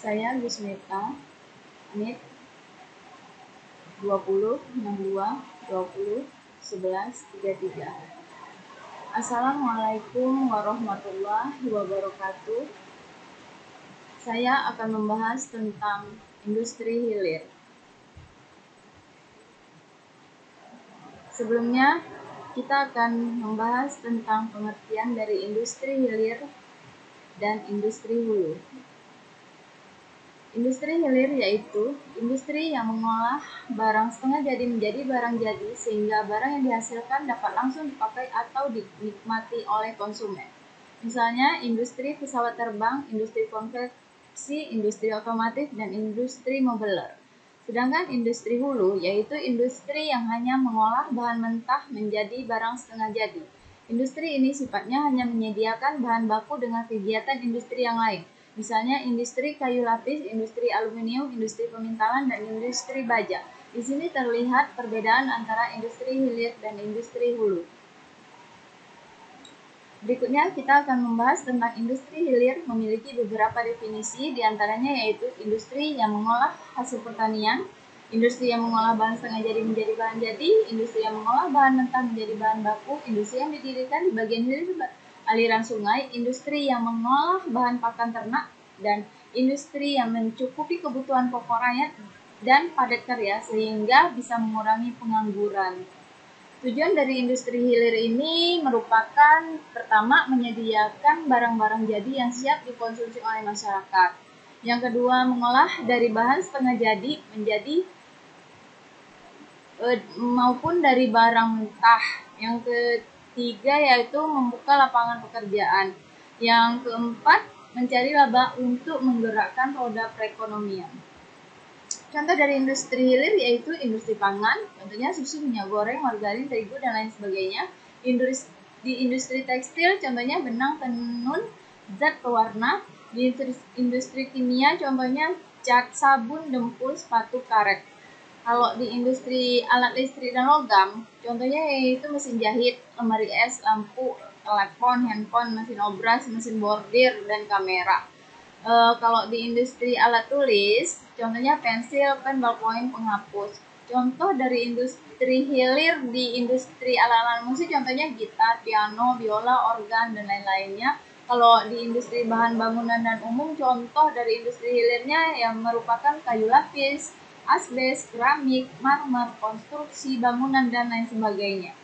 Saya Gusmeta, NIP 2062201133. Assalamualaikum warahmatullahi wabarakatuh. Saya akan membahas tentang industri hilir. Sebelumnya, kita akan membahas tentang pengertian dari industri hilir dan industri hulu. Industri hilir yaitu industri yang mengolah barang setengah jadi menjadi barang jadi sehingga barang yang dihasilkan dapat langsung dipakai atau dinikmati oleh konsumen. Misalnya industri pesawat terbang, industri konveksi, industri otomotif, dan industri mobiler. Sedangkan industri hulu yaitu industri yang hanya mengolah bahan mentah menjadi barang setengah jadi. Industri ini sifatnya hanya menyediakan bahan baku dengan kegiatan industri yang lain. Misalnya industri kayu lapis, industri aluminium, industri pemintalan, dan industri baja. Di sini terlihat perbedaan antara industri hilir dan industri hulu. Berikutnya kita akan membahas tentang industri hilir memiliki beberapa definisi, diantaranya yaitu industri yang mengolah hasil pertanian, industri yang mengolah bahan setengah jadi menjadi bahan jadi, industri yang mengolah bahan mentah menjadi bahan baku, industri yang didirikan di bagian hilir aliran sungai, industri yang mengolah bahan pakan ternak, dan industri yang mencukupi kebutuhan pokok rakyat dan padat karya sehingga bisa mengurangi pengangguran. Tujuan dari industri hilir ini merupakan pertama menyediakan barang-barang jadi yang siap dikonsumsi oleh masyarakat. Yang kedua, mengolah dari bahan setengah jadi menjadi maupun dari barang mentah. Yang ketiga yaitu membuka lapangan pekerjaan. Yang keempat, mencari laba untuk menggerakkan roda perekonomian. Contoh dari industri hilir yaitu industri pangan, contohnya susu, minyak goreng, margarin, terigu, dan lain sebagainya. Di industri tekstil, contohnya benang, tenun, zat pewarna. Di industri kimia, contohnya cat, sabun, dempul, sepatu, karet. Kalau di industri alat listrik dan logam, contohnya yaitu mesin jahit, lemari es, lampu, telepon, handphone, mesin obras, mesin bordir, dan kamera. Kalau di industri alat tulis, contohnya pensil, pen, ballpoint, penghapus. Contoh dari industri hilir di industri alat-alat musik, contohnya gitar, piano, biola, organ, dan lain-lainnya. Kalau di industri bahan bangunan dan umum, contoh dari industri hilirnya yang merupakan kayu lapis, asbes, keramik, marmer, konstruksi bangunan, dan lain sebagainya.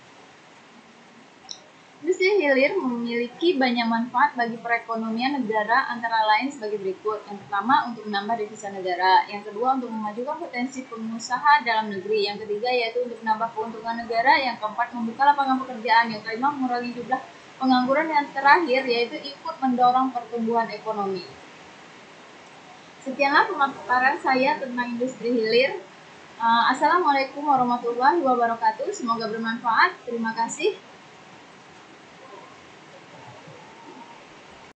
Industri hilir memiliki banyak manfaat bagi perekonomian negara antara lain sebagai berikut. Yang pertama, untuk menambah devisa negara. Yang kedua, untuk memajukan potensi pengusaha dalam negeri. Yang ketiga, yaitu untuk menambah keuntungan negara. Yang keempat, membuka lapangan pekerjaan. Yang kelima, mengurangi jumlah pengangguran. Yang terakhir, yaitu ikut mendorong pertumbuhan ekonomi. Sekianlah pemaparan saya tentang industri hilir. Assalamualaikum warahmatullahi wabarakatuh. Semoga bermanfaat. Terima kasih.